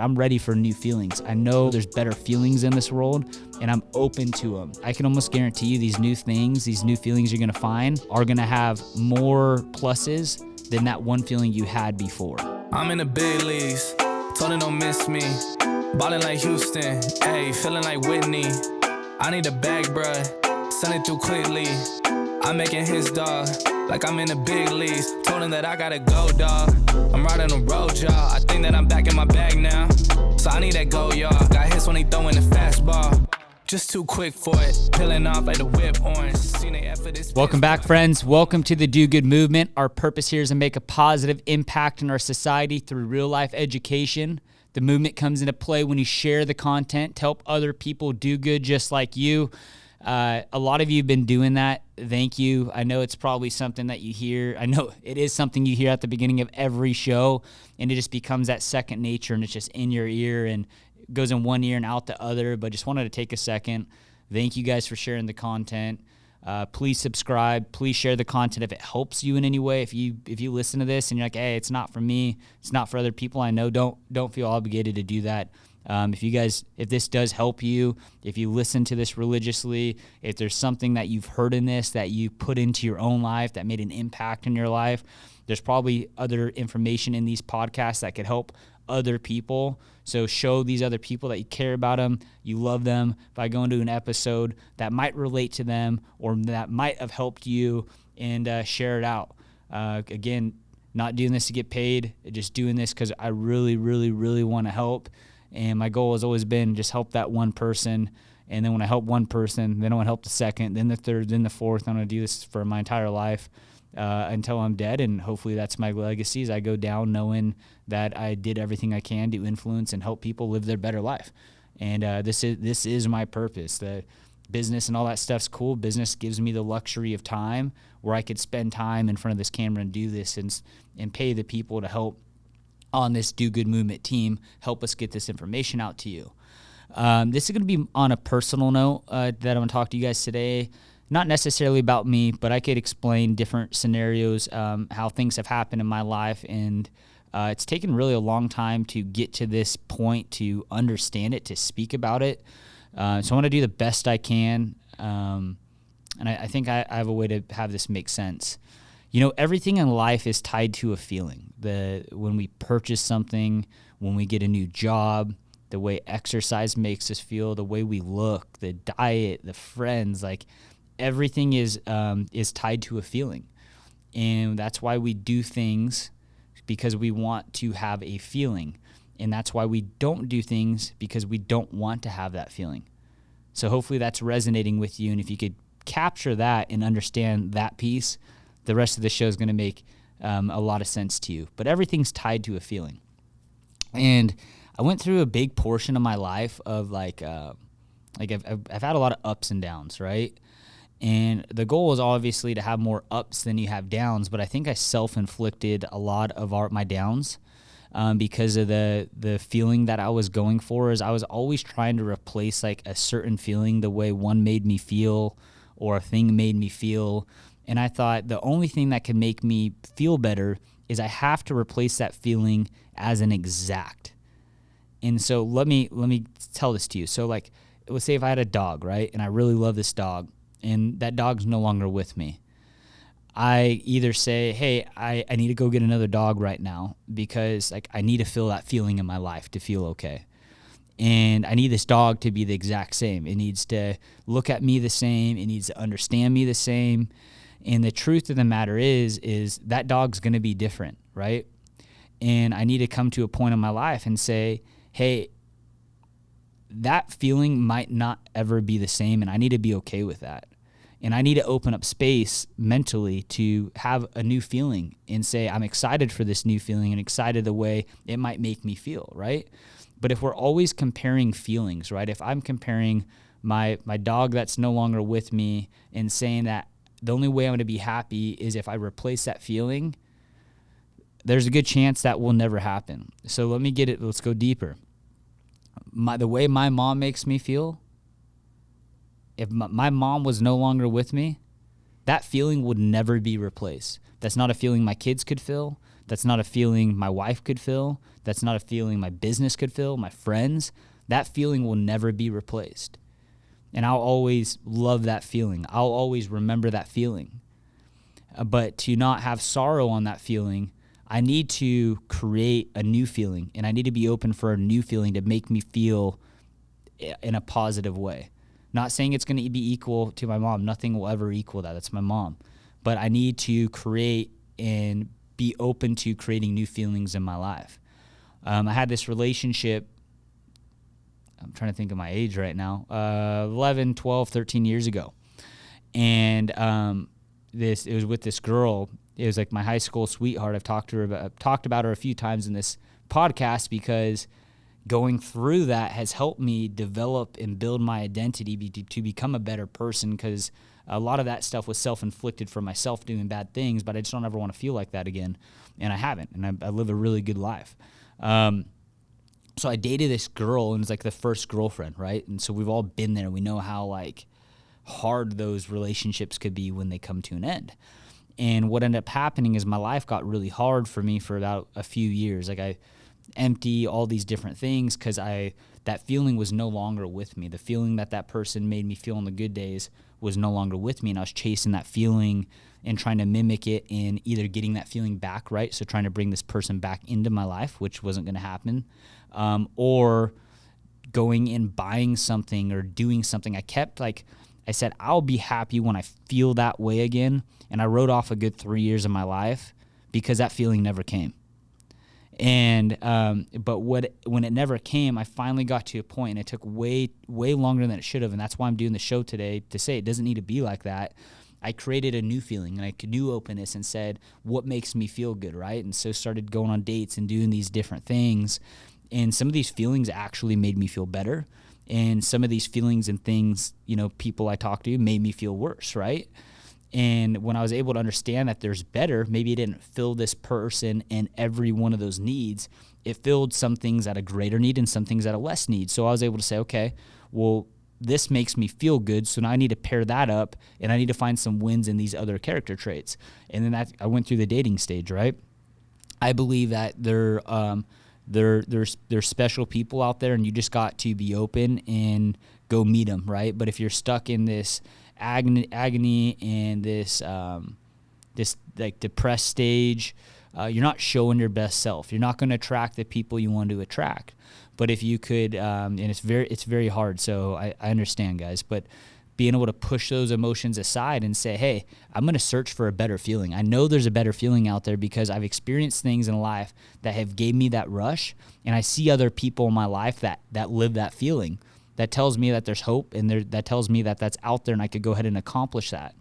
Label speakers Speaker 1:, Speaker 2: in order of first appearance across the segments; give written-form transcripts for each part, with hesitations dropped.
Speaker 1: I'm ready for new feelings. I know there's better feelings in this world, and I'm open to them. I can almost guarantee you these new things, these new feelings you're gonna find are gonna have more pluses than that one feeling you had before.
Speaker 2: I'm in the big leagues, told her don't miss me. Ballin' like Houston, ayy, feeling like Whitney. I need a bag, bruh, send it through quickly. I'm making his dog, like I'm in the big leagues. Told him that I gotta go, dog. I'm riding the road, y'all. I think that I'm back in my bag now. So I need that go, y'all. Got hits when he throwing the fastball. Just too quick for it. Peeling off like the whip orange.
Speaker 1: Welcome back, friends. Welcome to the Do Good Movement. Our purpose here is to make a positive impact in our society through real-life education. The movement comes into play when you share the content to help other people do good just like you. A lot of you have been doing that. Thank you. I know it's probably something that you hear. I know it is something you hear at the beginning of every show, and it just becomes that second nature, and it's just in your ear and goes in one ear and out the other. But just wanted to take a second. Thank you guys for sharing the content. Please subscribe. Please share the content if it helps you in any way. If you listen to this and you're like, hey, it's not for me, it's not for other people I know, don't feel obligated to do that. If this does help you, if you listen to this religiously, if there's something that you've heard in this that you put into your own life that made an impact in your life, there's probably other information in these podcasts that could help other people. So show these other people that you care about them, you love them by going to an episode that might relate to them or that might have helped you, and share it out. Again, not doing this to get paid, just doing this because I really, really, really want to help. And my goal has always been just help that one person. And then when I help one person, then I want to help the second, then the third, then the fourth. I'm going to do this for my entire life until I'm dead. And hopefully that's my legacy, as I go down knowing that I did everything I can to influence and help people live their better life. And this is my purpose. The business and all that stuff's cool. Business gives me the luxury of time where I could spend time in front of this camera and do this and pay the people to help on this Do Good Movement team, help us get this information out to you. This is going to be on a personal note that I'm going to talk to you guys today. Not necessarily about me, but I could explain different scenarios, how things have happened in my life, and it's taken really a long time to get to this point, to understand it, to speak about it. So I want to do the best I can, and I think I have a way to have this make sense. You know, everything in life is tied to a feeling. When we purchase something, when we get a new job, the way exercise makes us feel, the way we look, the diet, the friends, like everything is tied to a feeling. And that's why we do things, because we want to have a feeling. And that's why we don't do things, because we don't want to have that feeling. So hopefully that's resonating with you. And if you could capture that and understand that piece, the rest of the show is going to make a lot of sense to you. But everything's tied to a feeling. And I went through a big portion of my life of I've had a lot of ups and downs, right? And the goal is obviously to have more ups than you have downs, but I think I self-inflicted a lot of my downs because of the feeling that I was going for. Is I was always trying to replace like a certain feeling the way one made me feel or a thing made me feel. And I thought the only thing that can make me feel better is I have to replace that feeling as an exact. And so let me tell this to you. So like, let's say if I had a dog, right? And I really love this dog, and that dog's no longer with me. I either say, hey, I need to go get another dog right now because like I need to feel that feeling in my life to feel okay. And I need this dog to be the exact same. It needs to look at me the same. It needs to understand me the same. And the truth of the matter is that dog's going to be different, right? And I need to come to a point in my life and say, hey, that feeling might not ever be the same, and I need to be okay with that. And I need to open up space mentally to have a new feeling and say, I'm excited for this new feeling and excited the way it might make me feel, right? But if we're always comparing feelings, right? If I'm comparing my dog that's no longer with me and saying that the only way I'm going to be happy is if I replace that feeling, there's a good chance that will never happen. So let's go deeper. The way my mom makes me feel, if my mom was no longer with me, that feeling would never be replaced. That's not a feeling my kids could feel. That's not a feeling my wife could feel. That's not a feeling my business could feel, my friends. That feeling will never be replaced. And I'll always love that feeling. I'll always remember that feeling. But to not have sorrow on that feeling, I need to create a new feeling, and I need to be open for a new feeling to make me feel in a positive way. Not saying it's going to be equal to my mom. Nothing will ever equal that. That's my mom. But I need to create and be open to creating new feelings in my life. I had this relationship, I'm trying to think of my age right now, 11, 12, 13 years ago. And it was with this girl. It was like my high school sweetheart. I've talked about her a few times in this podcast because going through that has helped me develop and build my identity to become a better person, because a lot of that stuff was self-inflicted for myself doing bad things, but I just don't ever want to feel like that again, and I haven't, and I live a really good life. So I dated this girl, and it was like the first girlfriend, right? And so we've all been there. We know how like hard those relationships could be when they come to an end. And what ended up happening is my life got really hard for me for about a few years. Like I empty all these different things because that feeling was no longer with me. The feeling that person made me feel on the good days was no longer with me, and I was chasing that feeling and trying to mimic it and either getting that feeling back, right? So trying to bring this person back into my life, which wasn't going to happen, or going and buying something or doing something. I said, I'll be happy when I feel that way again. And I wrote off a good 3 years of my life because that feeling never came. And but when it never came, I finally got to a point, and it took way longer than it should have. And that's why I'm doing the show today, to say it doesn't need to be like that. I created a new feeling and a new openness and said, what makes me feel good, right? And so started going on dates and doing these different things. And some of these feelings actually made me feel better. And some of these feelings and things, people I talked to made me feel worse, right? And when I was able to understand that there's better, maybe it didn't fill this person and every one of those needs. It filled some things at a greater need and some things at a less need. So I was able to say, okay, well, this makes me feel good, so now I need to pair that up, and I need to find some wins in these other character traits. And then I went through the dating stage, right? I believe that there's special people out there, and you just got to be open and go meet them, right? But if you're stuck in this agony and this like depressed stage, you're not showing your best self. You're not going to attract the people you want to attract. But if you could, and it's very hard, so I understand, guys, but being able to push those emotions aside and say, hey, I'm going to search for a better feeling. I know there's a better feeling out there because I've experienced things in life that have gave me that rush, and I see other people in my life that live that feeling. That tells me that there's hope, and that tells me that that's out there and I could go ahead and accomplish that.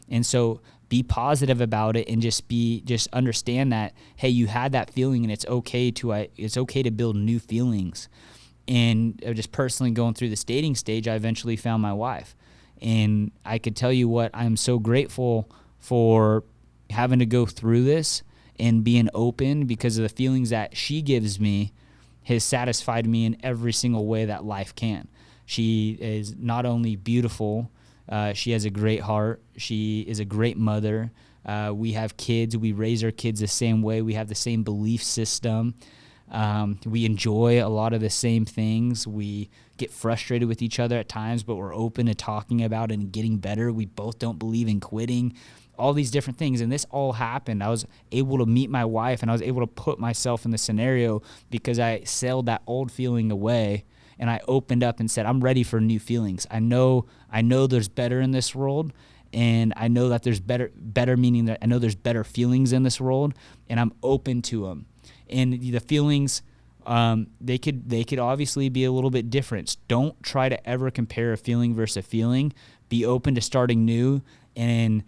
Speaker 1: And so be positive about it, and just understand that, hey, you had that feeling, and it's okay to build new feelings. And just personally going through this dating stage, I eventually found my wife. And I could tell you what, I'm so grateful for having to go through this and being open, because of the feelings that she gives me has satisfied me in every single way that life can. She is not only beautiful, she has a great heart. She is a great mother. We have kids. We raise our kids the same way. We have the same belief system. We enjoy a lot of the same things. We get frustrated with each other at times, but we're open to talking about it and getting better. We both don't believe in quitting. All these different things, and this all happened. I was able to meet my wife, and I was able to put myself in the scenario because I sailed that old feeling away, and I opened up and said, I'm ready for new feelings. I know there's better in this world, and I know that there's better meaning that I know there's better feelings in this world, and I'm open to them. And the feelings, they could obviously be a little bit different. Don't try to ever compare a feeling versus a feeling. Be open to starting new and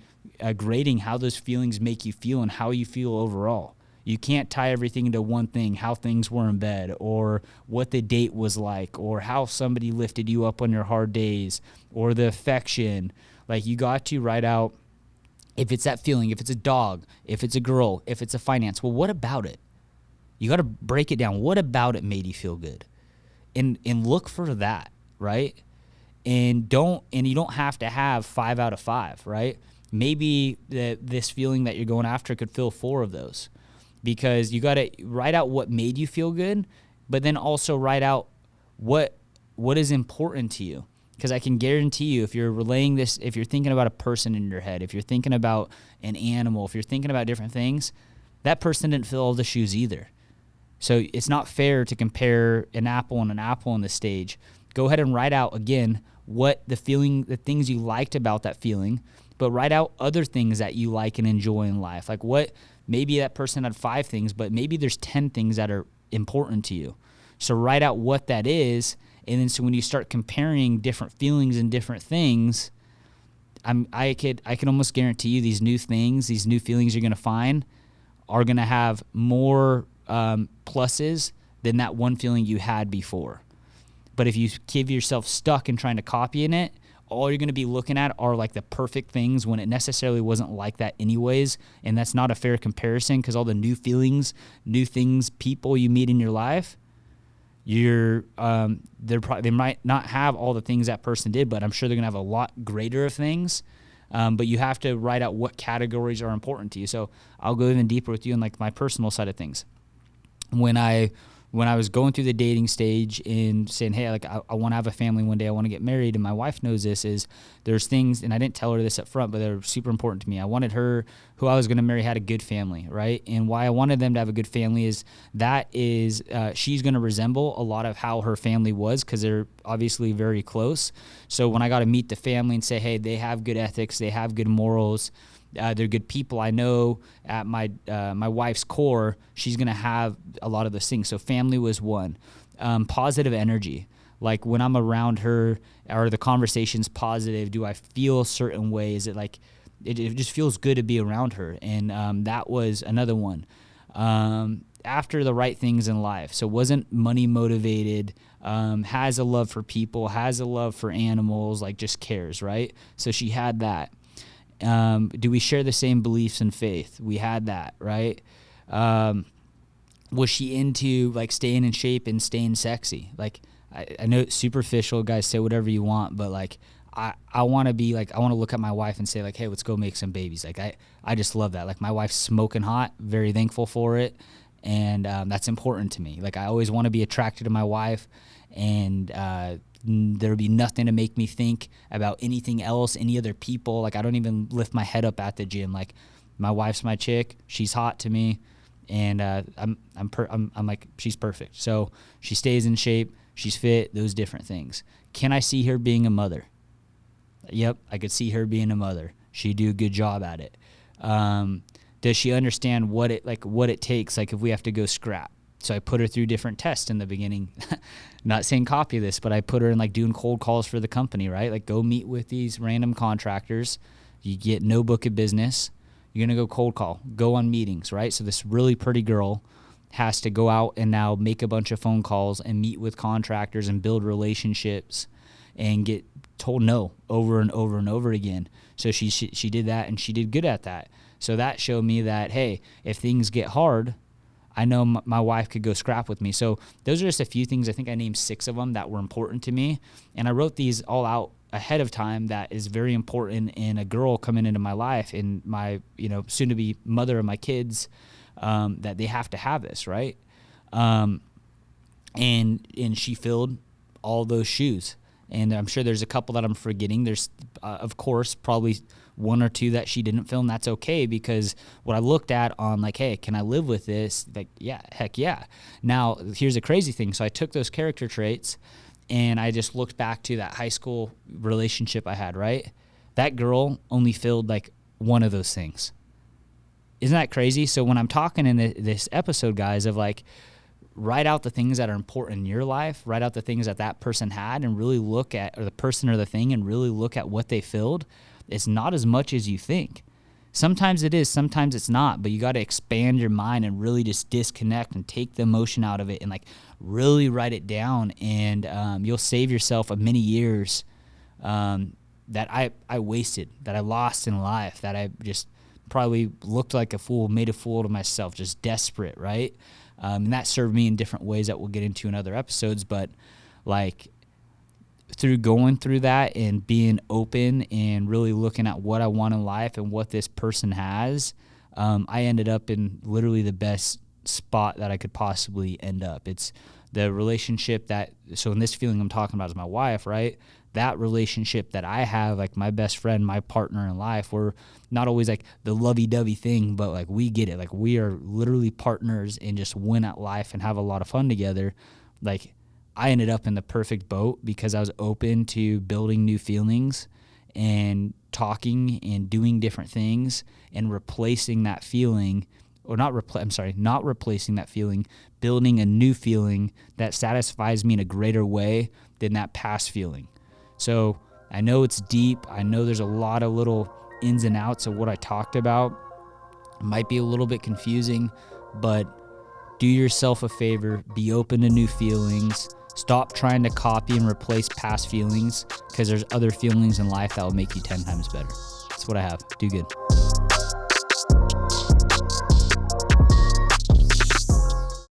Speaker 1: grading how those feelings make you feel and how you feel overall. You can't tie everything into one thing, how things were in bed, or what the date was like, or how somebody lifted you up on your hard days, or the affection. Like, you got to write out, if it's that feeling, if it's a dog, if it's a girl, if it's a finance, well, what about it? You got to break it down. What about it made you feel good? And look for that, right? And you don't have to have 5 out of 5, right? Maybe this feeling that you're going after could fill 4 of those. because you got to write out what made you feel good, but then also write out what is important to you. Because I can guarantee you, if you're relaying this, if you're thinking about a person in your head, if you're thinking about an animal, if you're thinking about different things, that person didn't fill all the shoes either. So it's not fair to compare an apple and an apple on this stage. Go ahead and write out, again, what the things you liked about that feeling, but write out other things that you like and enjoy in life. Like what, maybe that person had 5 things, but maybe there's 10 things that are important to you. So write out what that is. And then so when you start comparing different feelings and different things, I can almost guarantee you these new things, these new feelings you're going to find are going to have more pluses than that one feeling you had before. But if you give yourself stuck in trying to copy in it, all you're going to be looking at are like the perfect things when it necessarily wasn't like that anyways. And that's not a fair comparison, because all the new feelings, new things, people you meet in your life, they might not have all the things that person did, but I'm sure they're gonna have a lot greater of things. But you have to write out what categories are important to you. So I'll go even deeper with you in like my personal side of things. When I was going through the dating stage and saying, hey, like I want to have a family one day, I want to get married, and my wife knows this, is there's things, and I didn't tell her this up front, but they're super important to me. I wanted her, who I was going to marry, had a good family, right? And why I wanted them to have a good family is she's going to resemble a lot of how her family was, because they're obviously very close. So when I got to meet the family and say, hey, they have good ethics, they have good morals, they're good people, I know at my wife's core, she's going to have a lot of those things. So family was one. Positive energy. Like when I'm around her, are the conversations positive? Do I feel certain ways? It just feels good to be around her. And that was another one. After the right things in life. So wasn't money motivated, has a love for people, has a love for animals, like just cares, right? So she had that. Do we share the same beliefs and faith? We had that, right? Was she into like staying in shape and staying sexy? Like I know it's superficial, guys, say whatever you want, but like I want to be like, I want to look at my wife and say like, hey, let's go make some babies. Like I just love that. Like my wife's smoking hot, very thankful for it. And that's important to me. Like I always want to be attracted to my wife, and there'd be nothing to make me think about anything else, any other people. Like I don't even lift my head up at the gym. Like my wife's my chick, she's hot to me, and I'm like, she's perfect. So she stays in shape, she's fit, those different things. Can I see her being a mother? Yep, I could see her being a mother. She'd do a good job at it. Does she understand what it takes? Like if we have to go scrap. So I put her through different tests in the beginning. Not saying copy this, but I put her in like doing cold calls for the company, right? Like go meet with these random contractors. You get no book of business. You're going to go cold call, go on meetings, right? So this really pretty girl has to go out and now make a bunch of phone calls and meet with contractors and build relationships and get told no over and over and over again. So she did that, and she did good at that. So that showed me that, hey, if things get hard, I know my wife could go scrap with me. So those are just a few things. I think I named 6 of them that were important to me. And I wrote these all out ahead of time that is very important in a girl coming into my life and my, soon to be mother of my kids, that they have to have this, right? And she filled all those shoes. And I'm sure there's a couple that I'm forgetting. There's, of course, probably 1 or 2 that she didn't fill, and that's okay, because what I looked at on like, hey, can I live with this? Like, yeah, heck yeah. Now, here's a crazy thing. So I took those character traits, and I just looked back to that high school relationship I had, right? That girl only filled like 1 of those things. Isn't that crazy? So when I'm talking in this episode, guys, of like, write out the things that are important in your life, write out the things that person had, and really look at, or the person or the thing, and really look at what they filled. It's not as much as you think. Sometimes it is, sometimes it's not, but you got to expand your mind and really just disconnect and take the emotion out of it and like really write it down, and you'll save yourself a many years that I wasted, that I lost in life, that I just probably looked like a fool, made a fool of myself, just desperate, right? And that served me in different ways that we'll get into in other episodes, but like through going through that and being open and really looking at what I want in life and what this person has, I ended up in literally the best spot that I could possibly end up. It's the relationship so in this feeling I'm talking about is my wife, right? That relationship that I have, like my best friend, my partner in life, we're not always like the lovey-dovey thing, but like we get it. Like we are literally partners and just win at life and have a lot of fun together. Like I ended up in the perfect boat because I was open to building new feelings and talking and doing different things and replacing that feeling, or not replacing that feeling, building a new feeling that satisfies me in a greater way than that past feeling. So I know it's deep. I know there's a lot of little ins and outs of what I talked about. It might be a little bit confusing, but do yourself a favor, be open to new feelings. Stop trying to copy and replace past feelings, because there's other feelings in life that will make you 10 times better. That's what I have. Do good.